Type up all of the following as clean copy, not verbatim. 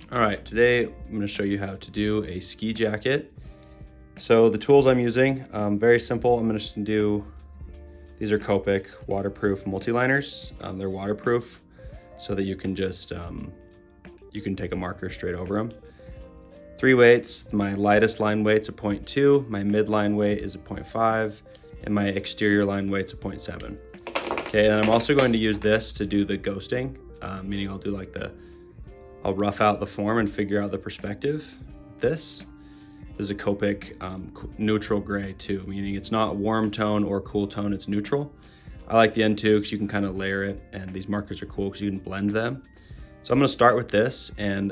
All right, today I'm going to show you how to do a ski jacket. So the tools I'm using, very simple. I'm just going to do, these are Copic waterproof multiliners. They're waterproof so that you can just, you can take a marker straight over them. 3 weights, my lightest line weight's a 0.2, my mid line weight is a 0.5, and my exterior line weight's a 0.7. Okay, and I'm also going to use this to do the ghosting, meaning I'll do like I'll rough out the form and figure out the perspective. This is a Copic neutral gray too, meaning it's not warm tone or cool tone, it's neutral. I like the N2 because you can kind of layer it, and these markers are cool because you can blend them. So I'm gonna start with this, and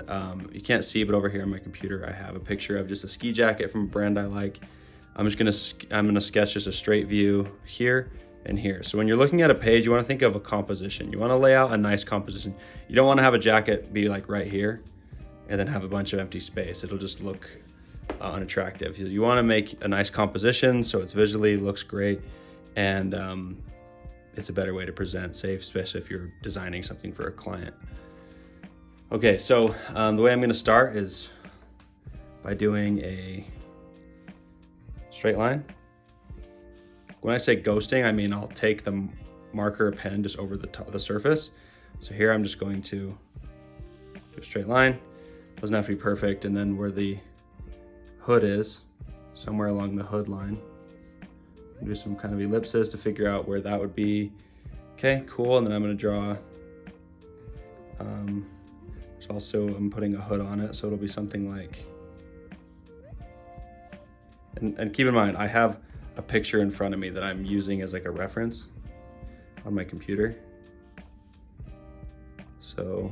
you can't see, but over here on my computer I have a picture of just a ski jacket from a brand I like. I'm gonna sketch just a straight view here and here. So when you're looking at a page, you wanna think of a composition. You wanna lay out a nice composition. You don't wanna have a jacket be like right here and then have a bunch of empty space. It'll just look unattractive. You wanna make a nice composition so it's visually looks great, and it's a better way to present, safe, especially if you're designing something for a client. Okay, so the way I'm gonna start is by doing a straight line. When I say ghosting, I mean I'll take the marker or pen just over the surface. So here I'm just going to do a straight line. Doesn't have to be perfect. And then where the hood is, somewhere along the hood line, do some kind of ellipses to figure out where that would be. Okay, cool. And then I'm gonna draw, I'm putting a hood on it, so it'll be something like, and keep in mind, I have a picture in front of me that I'm using as like a reference on my computer. So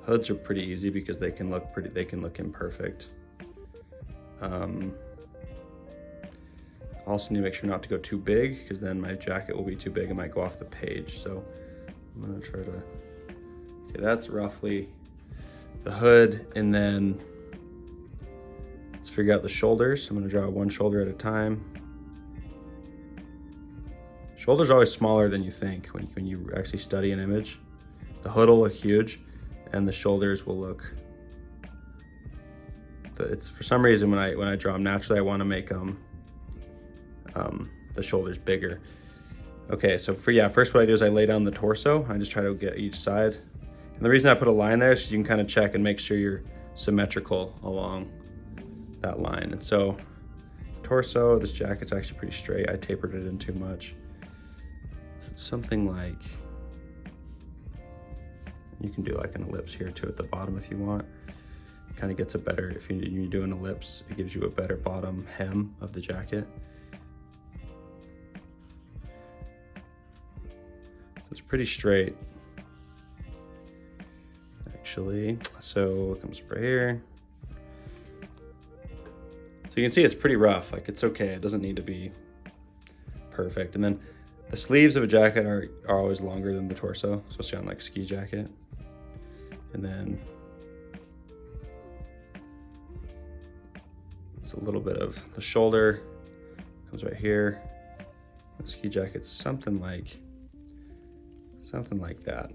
hoods are pretty easy because they can look imperfect. Also need to make sure not to go too big, because then my jacket will be too big and might go off the page. So I'm gonna try to, okay, that's roughly the hood. And then let's figure out the shoulders. I'm gonna draw one shoulder at a time. Shoulders are always smaller than you think when you actually study an image. The hood will look huge and the shoulders will look, it's for some reason when I draw them naturally, I wanna make the shoulders bigger. Okay, so first what I do is I lay down the torso. I just try to get each side. And the reason I put a line there is so you can kind of check and make sure you're symmetrical along that line. And so torso, this jacket's actually pretty straight. I tapered it in too much. Something like, you can do like an ellipse here too at the bottom if you want. Kind of gets a better, if you do an ellipse, it gives you a better bottom hem of the jacket. It's pretty straight, actually. So it comes right here. So you can see it's pretty rough, like it's okay. It doesn't need to be perfect. And then the sleeves of a jacket are always longer than the torso, especially on like ski jacket. And then it's a little bit of the shoulder comes right here. The ski jacket's something like that.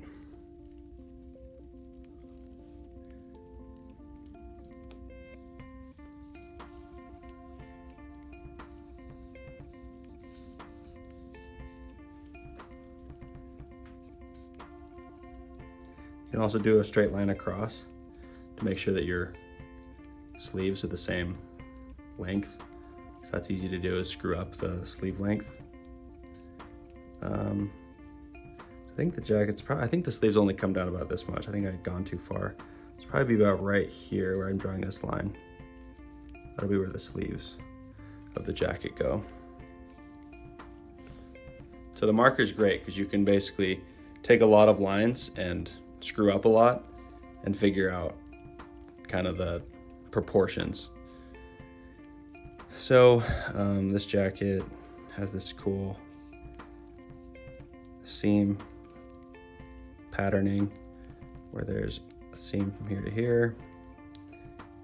You can also do a straight line across to make sure that your sleeves are the same length. So that's easy to do, is screw up the sleeve length. I think the jacket's I think the sleeves only come down about this much. I think I've gone too far. It's probably about right here where I'm drawing this line. That'll be where the sleeves of the jacket go. So the marker is great because you can basically take a lot of lines and screw up a lot and figure out kind of the proportions. So this jacket has this cool seam patterning where there's a seam from here to here,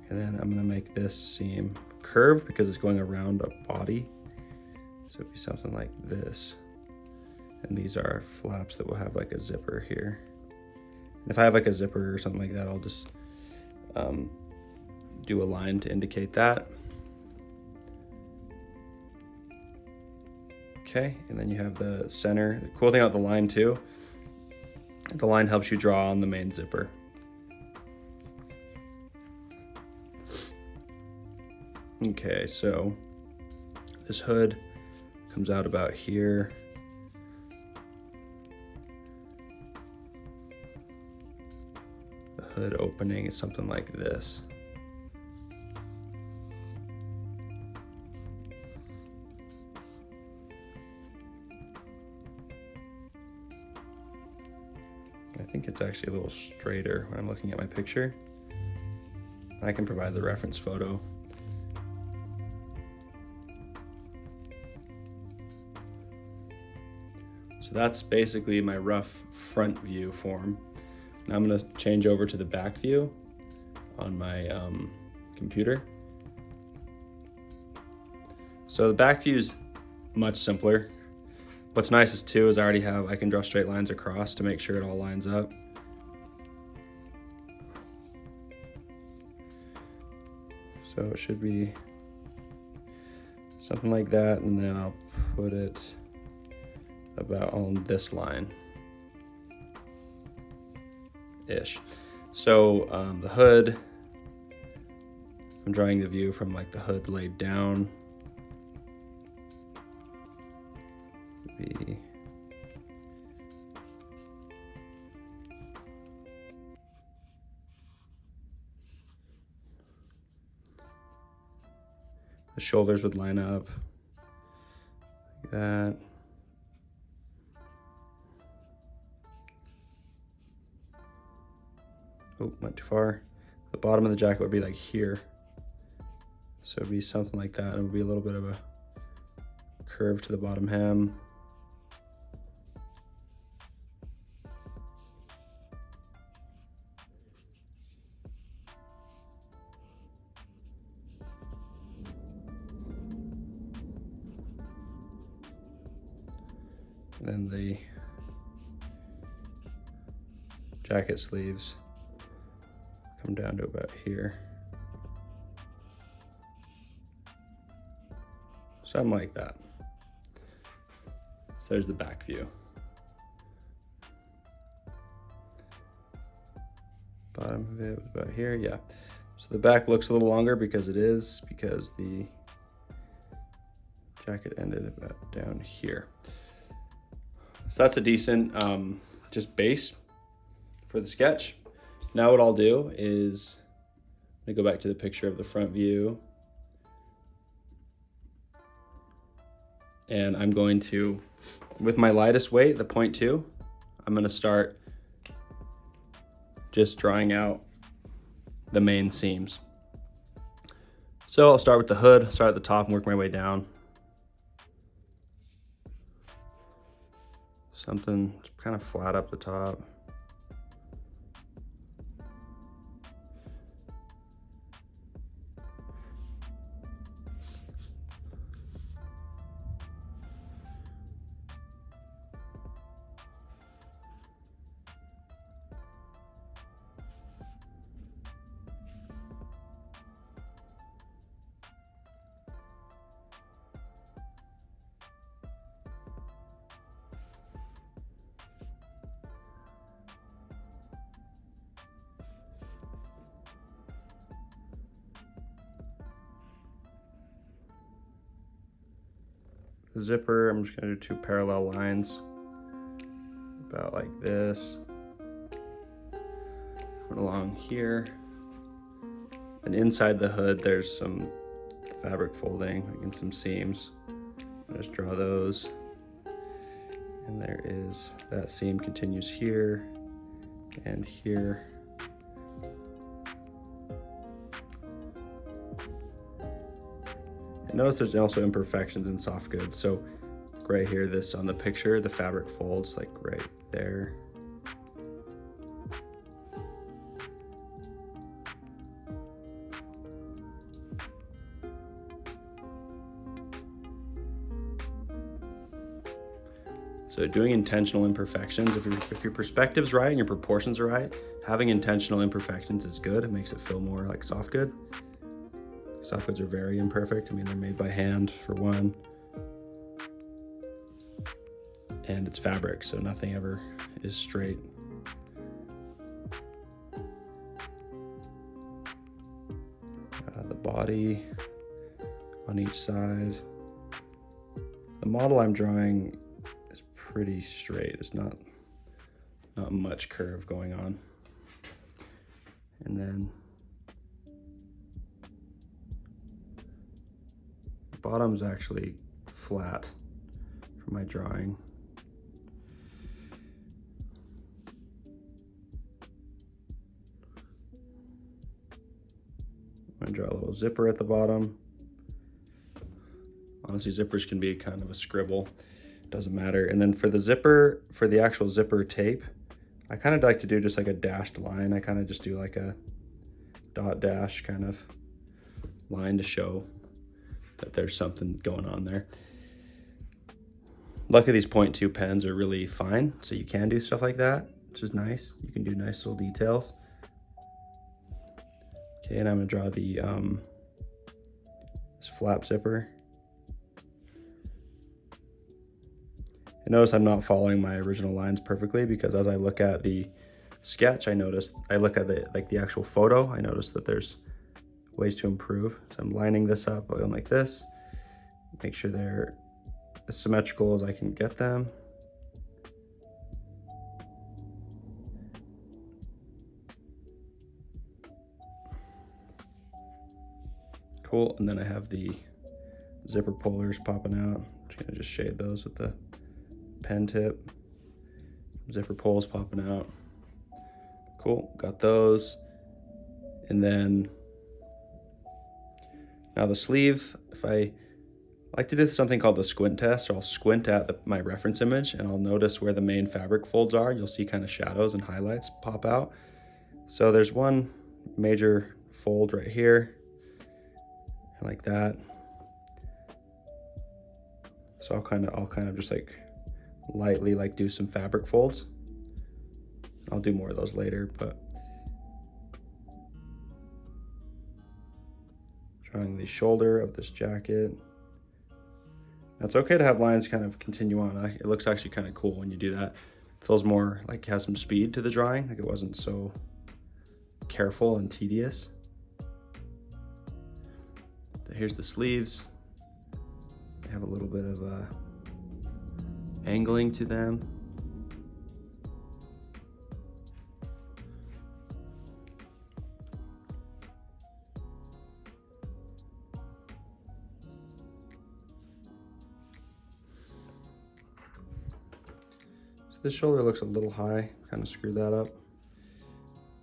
and then I'm gonna make this seam curved because it's going around a body, so it'd be something like this. And these are flaps that will have like a zipper here. And if I have like a zipper or something like that, I'll just do a line to indicate that. Okay, and then you have the center. The cool thing about the line too, the line helps you draw on the main zipper. Okay, so this hood comes out about here. The hood opening is something like this. I think it's actually a little straighter when I'm looking at my picture. I can provide the reference photo. So that's basically my rough front view form. Now I'm going to change over to the back view on my computer. So the back view is much simpler. What's nice is too is I can draw straight lines across to make sure it all lines up. So it should be something like that, and then I'll put it about on this line ish. So the hood, I'm drawing the view from like the hood laid down. The shoulders would line up like that. Oh, went too far. The bottom of the jacket would be like here. So it'd be something like that. It would be a little bit of a curve to the bottom hem. Then the jacket sleeves come down to about here. Something like that. So there's the back view. Bottom of it was about here, yeah. So the back looks a little longer because the jacket ended about down here. So that's a decent just base for the sketch. Now what I'll do is I'm gonna go back to the picture of the front view, and I'm going to, with my lightest weight, the 0.2, I'm gonna start just drawing out the main seams. So I'll start with the hood, start at the top and work my way down. Something kind of flat up the top. The zipper, I'm just gonna do 2 parallel lines, about like this, going along here. And inside the hood, there's some fabric folding, like in some seams. I'll just draw those. And there is, that seam continues here and here. And notice there's also imperfections in soft goods. So right here, this on the picture, the fabric folds like right there. So doing intentional imperfections, if your perspective's right and your proportions are right, having intentional imperfections is good. It makes it feel more like soft good. Soft goods are very imperfect. I mean, they're made by hand for one. And it's fabric, so nothing ever is straight. The body on each side. The model I'm drawing is pretty straight. It's not much curve going on. And then the bottom's actually flat for my drawing. I'm gonna draw a little zipper at the bottom. Honestly, zippers can be kind of a scribble. Doesn't matter. And then for the zipper, for the actual zipper tape, I kind of like to do just like a dashed line. I kind of just do like a dot dash kind of line to show that there's something going on there. Luckily, these 0.2 pens are really fine, so you can do stuff like that, which is nice. You can do nice little details. Okay, and I'm gonna draw the this flap zipper. And notice I'm not following my original lines perfectly, because as I look at the sketch, I look at the actual photo, I notice that there's ways to improve. So I'm lining this up, going like this, make sure they're as symmetrical as I can get them. Cool, and then I have the zipper pullers popping out. I'm just gonna just shade those with the pen tip. Zipper pulls popping out. Cool, got those. And then now the sleeve, if I like to do something called the squint test, so I'll squint at my reference image and I'll notice where the main fabric folds are. You'll see kind of shadows and highlights pop out. So there's one major fold right here, like that. So I'll kind of just like lightly like do some fabric folds. I'll do more of those later, but drawing the shoulder of this jacket. Now it's okay to have lines kind of continue on. It looks actually kind of cool when you do that. It feels more like it has some speed to the drawing, like it wasn't so careful and tedious. Here's the sleeves. They have a little bit of angling to them. So this shoulder looks a little high, kind of screw that up.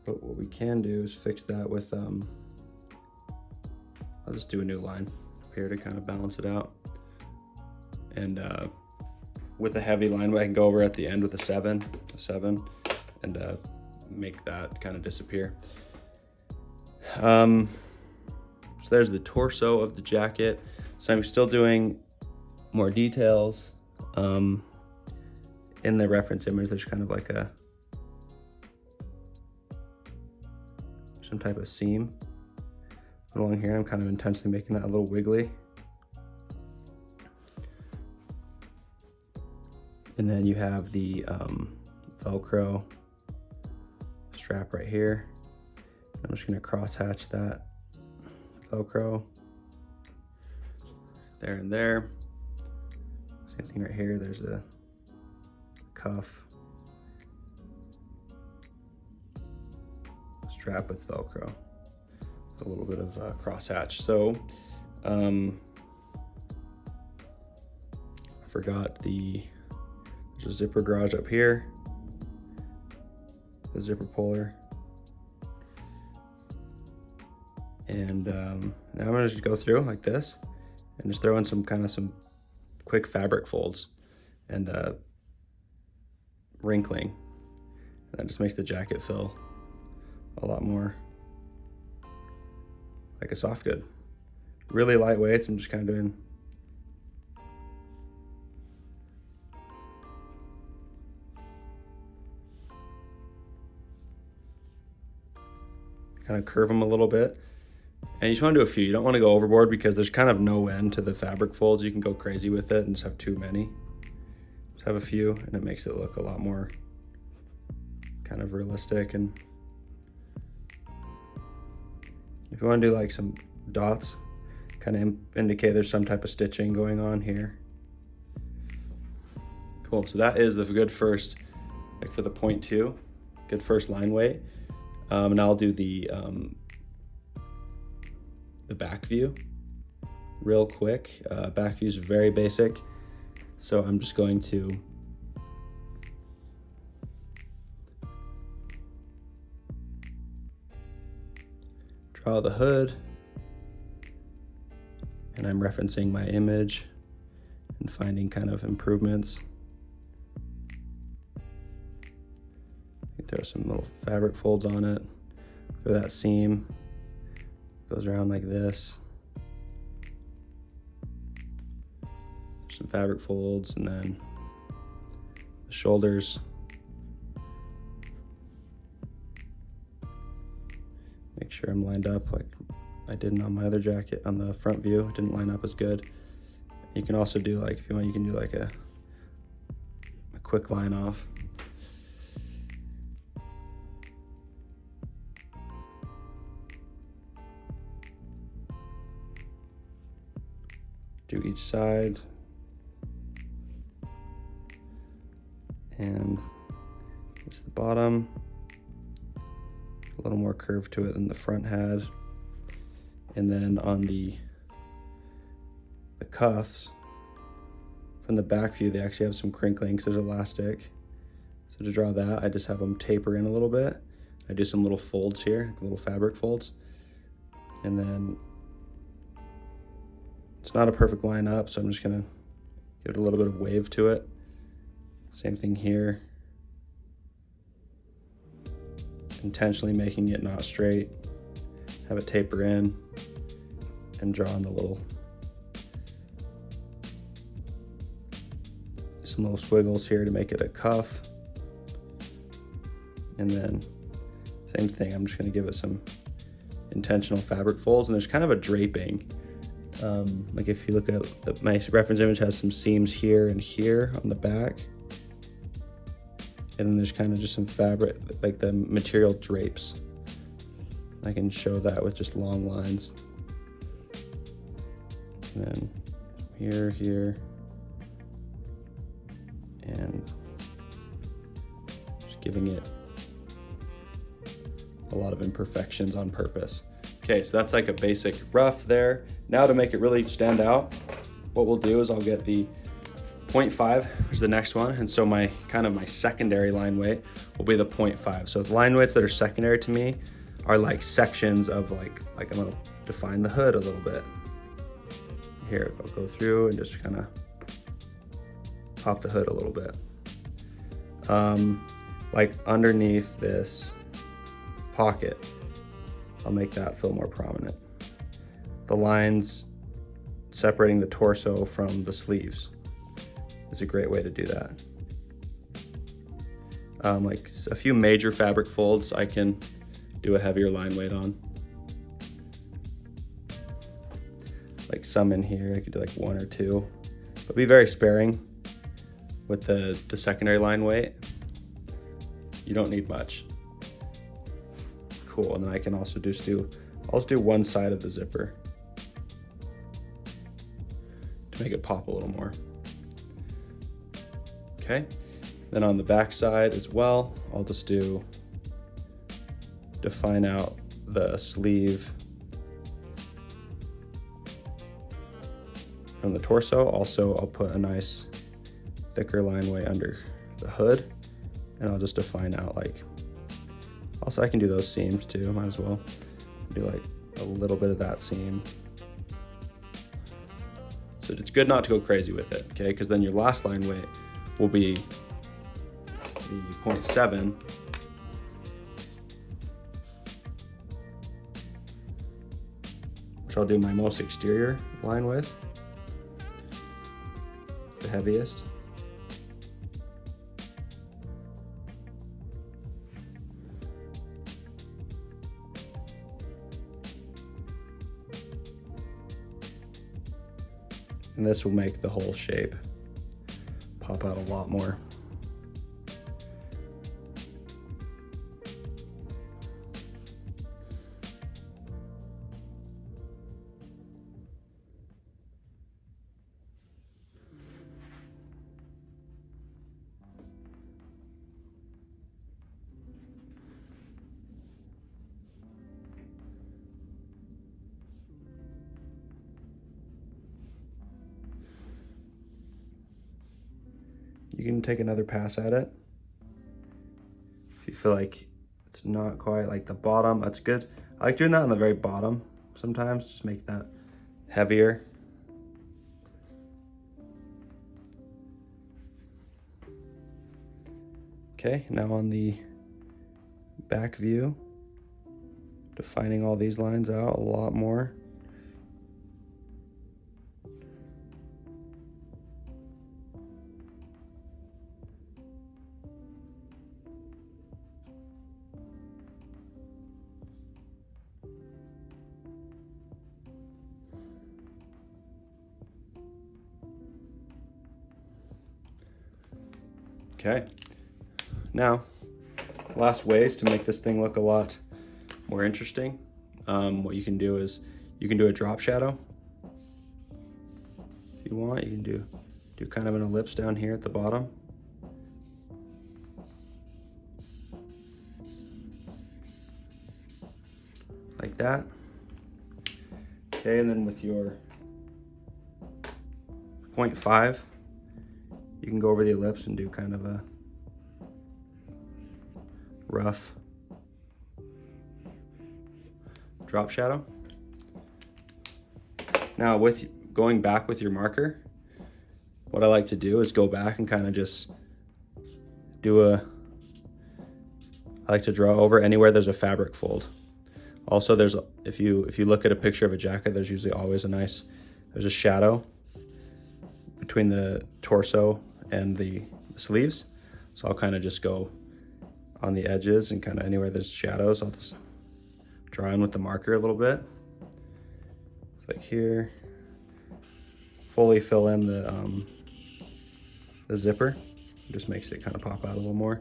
But what we can do is fix that with, I'll just do a new line up here to kind of balance it out. And with a heavy line, I can go over at the end with a 7, and make that kind of disappear. So there's the torso of the jacket. So I'm still doing more details. In the reference image, there's kind of like some type of seam along here. I'm kind of intentionally making that a little wiggly. And then you have the Velcro strap right here. I'm just gonna cross hatch that Velcro there and there. Same thing right here, there's a cuff. Strap with Velcro. A little bit of cross hatch. So I forgot there's a zipper garage up here, the zipper puller. And now I'm gonna just go through like this and just throw in some quick fabric folds and wrinkling. And that just makes the jacket feel a lot more like a soft good. Really lightweight, so I'm just kind of doing kind of curve them a little bit. And you just want to do a few. You don't want to go overboard because there's kind of no end to the fabric folds. You can go crazy with it and just have too many. Just have a few and it makes it look a lot more kind of realistic. And if you want to do like some dots, kind of indicate there's some type of stitching going on here. Cool, so that is the good first, like for the 0.2, good first line weight. And I'll do the back view real quick. Back view is very basic, so I'm just going to draw the hood, and I'm referencing my image and finding kind of improvements. Throw some little fabric folds on it. Throw that seam, goes around like this. Some fabric folds, and then the shoulders. Make sure I'm lined up like I did on my other jacket on the front view. It didn't line up as good. You can also do like, if you want, you can do like a quick line off. Do each side, and here's the bottom. A little more curve to it than the front had. And then on the cuffs, from the back view, they actually have some crinkling because there's elastic. So to draw that, I just have them taper in a little bit. I do some little folds here, little fabric folds, and then it's not a perfect line up, so I'm just gonna give it a little bit of wave to it. Same thing here. Intentionally making it not straight. Have it taper in and draw on the some little squiggles here to make it a cuff. And then same thing, I'm just gonna give it some intentional fabric folds, and there's kind of a draping. Like if you look at my reference image, has some seams here and here on the back, and then there's kind of just some fabric, like the material drapes. I can show that with just long lines. And then here, and just giving it a lot of imperfections on purpose. Okay, so that's like a basic rough there. Now to make it really stand out, what we'll do is I'll get the 0.5, which is the next one. And so my secondary line weight will be the 0.5. So the line weights that are secondary to me are like sections of like I'm gonna define the hood a little bit. Here, I'll go through and just kind of pop the hood a little bit. Like underneath this pocket, I'll make that feel more prominent. The lines separating the torso from the sleeves is a great way to do that. Like a few major fabric folds, I can do a heavier line weight on. Like some in here, I could do like 1 or 2, but be very sparing with the secondary line weight. You don't need much. Cool, and then I can also I'll just do one side of the zipper to make it pop a little more. Okay, then on the back side as well, I'll just define out the sleeve from the torso. Also, I'll put a nice thicker line weight under the hood, and I'll just define out like, also I can do those seams too, might as well do like a little bit of that seam. So it's good not to go crazy with it, okay? Because then your last line weight will be the 0.7, which I'll do my most exterior line with, the heaviest. And this will make the whole shape pop out a lot more. You can take another pass at it. If you feel like it's not quite like the bottom, that's good. I like doing that on the very bottom sometimes, just make that heavier. Okay, now on the back view, defining all these lines out a lot more. Okay, now last ways to make this thing look a lot more interesting. What you can do is you can do a drop shadow. If you want, you can do kind of an ellipse down here at the bottom. Like that. Okay, and then with your 0.5, you can go over the ellipse and do kind of a rough drop shadow. Now with going back with your marker, what I like to do is go back and kind of just do I like to draw over anywhere there's a fabric fold. Also if you look at a picture of a jacket, there's usually always there's a shadow between the torso and the sleeves. So I'll kind of just go on the edges and kind of anywhere there's shadows, I'll just draw in with the marker a little bit. It's like here, fully fill in the zipper. It just makes it kind of pop out a little more.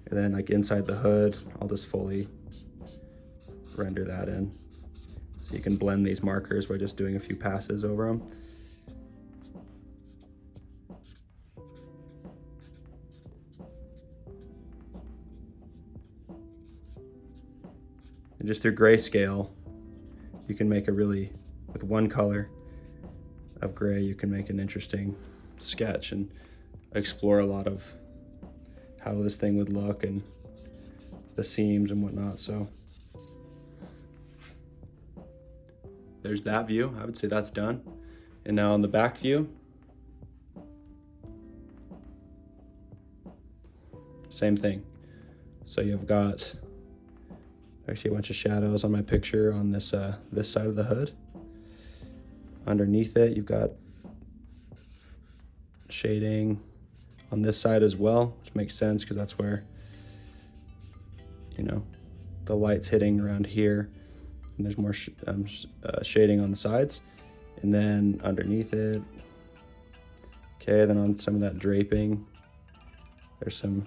And then like inside the hood, I'll just fully render that in. So you can blend these markers by just doing a few passes over them. And just through grayscale, you can make with one color of gray, you can make an interesting sketch and explore a lot of how this thing would look and the seams and whatnot. So there's that view. I would say that's done. And now on the back view, same thing. So you've got actually a bunch of shadows on my picture on this this side of the hood. Underneath it, you've got shading on this side as well, which makes sense because that's where, you know, the light's hitting around here, and there's more shading on the sides. And then underneath it, okay, then on some of that draping, there's some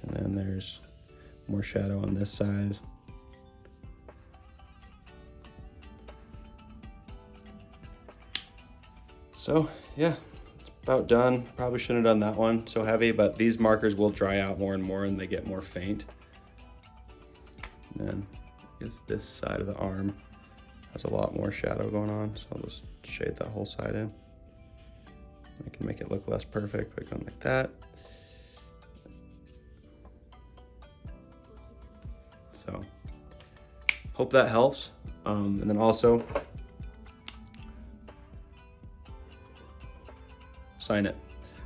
and then there's more shadow on this side. So yeah, it's about done. Probably shouldn't have done that one so heavy, but these markers will dry out more and more and they get more faint. And then I guess this side of the arm has a lot more shadow going on, so I'll just shade that whole side in. I can make it look less perfect by going like that. So hope that helps. And then also sign it.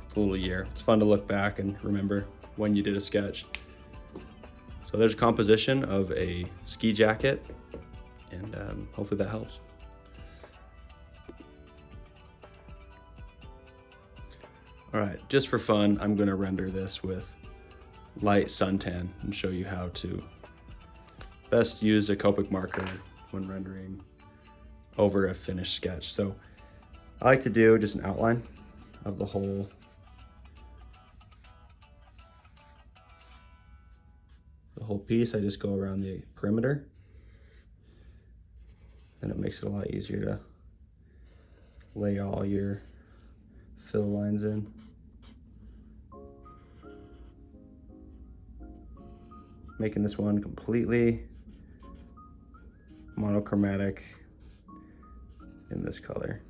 It's a little year. It's fun to look back and remember when you did a sketch. So there's a composition of a ski jacket, and hopefully that helps. All All right, just for fun, I'm gonna render this with light suntan and show you how to best use a Copic marker when rendering over a finished sketch. So I like to do just an outline of the whole piece. I just go around the perimeter, and it makes it a lot easier to lay all your fill lines in. Making this one completely monochromatic in this color.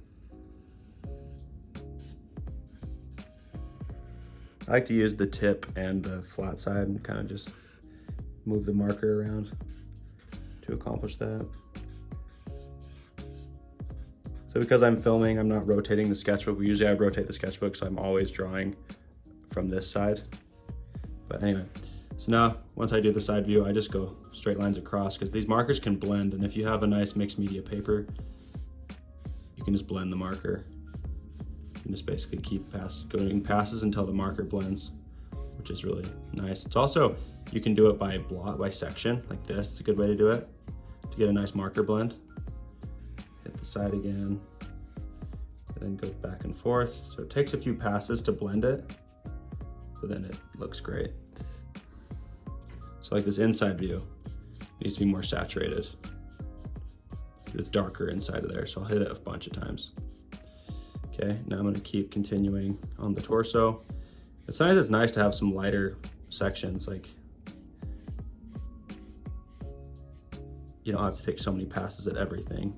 I like to use the tip and the flat side and kind of just move the marker around to accomplish that. So because I'm filming, I'm not rotating the sketchbook. Usually I rotate the sketchbook, so I'm always drawing from this side. But anyway, so now once I do the side view, I just go straight lines across because these markers can blend. And if you have a nice mixed media paper, you can just blend the marker and just basically keep going passes until the marker blends, which is really nice. It's also, you can do it by block, by section, like this. It's a good way to do it, to get a nice marker blend. Hit the side again, and then go back and forth. So it takes a few passes to blend it, but then it looks great. So like this inside view needs to be more saturated. It's darker inside of there, so I'll hit it a bunch of times. Okay, now I'm gonna keep continuing on the torso. Sometimes it's nice to have some lighter sections, like you don't have to take so many passes at everything.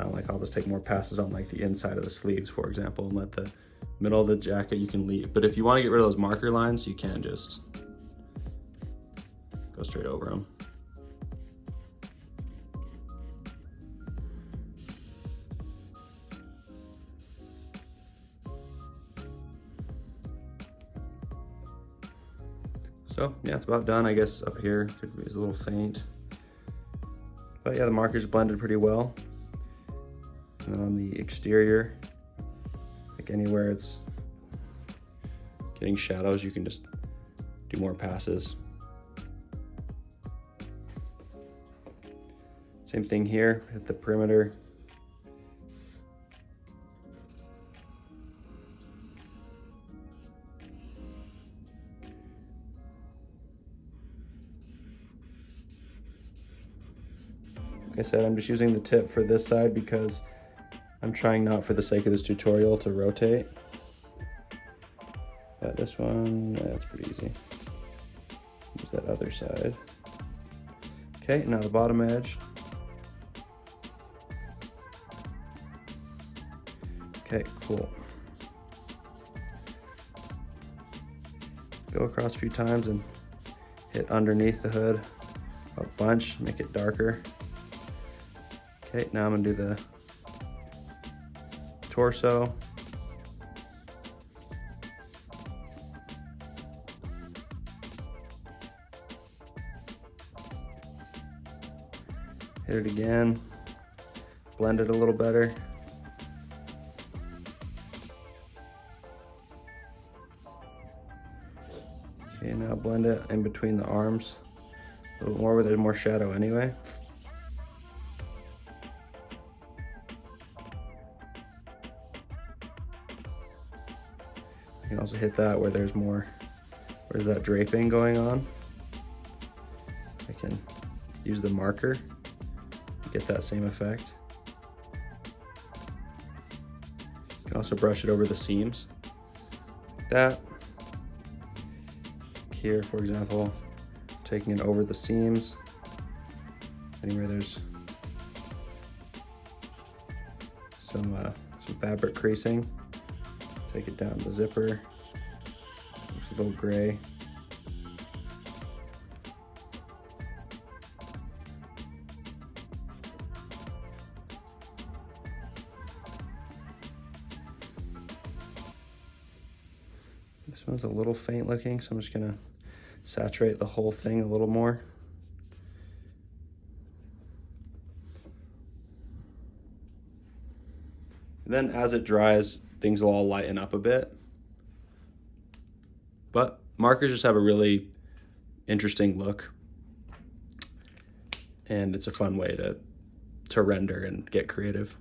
Like I'll just take more passes on like the inside of the sleeves, for example, and let the middle of the jacket you can leave. But if you want to get rid of those marker lines, you can just go straight over them. So yeah, it's about done. I guess up here is a little faint. But yeah, the markers blended pretty well. And then on the exterior, like anywhere it's getting shadows, you can just do more passes. Same thing here at the perimeter. Like I said, I'm just using the tip for this side because I'm trying not, for the sake of this tutorial, to rotate. But this one, that's pretty easy. Use that other side. Okay, now the bottom edge. Okay, cool. Go across a few times and hit underneath the hood a bunch, make it darker. Okay, now I'm gonna do the torso. Hit it again, blend it a little better. Okay, now blend it in between the arms a little more where there's more shadow anyway. You can also hit that where there's more, where's that draping going on. I can use the marker to get that same effect. You can also brush it over the seams, like that. Here, for example, taking it over the seams, anywhere there's some fabric creasing. Take it down the zipper. Looks a little gray. This one's a little faint looking, so I'm just gonna saturate the whole thing a little more. And then as it dries, things will all lighten up a bit. But markers just have a really interesting look, and it's a fun way to render and get creative.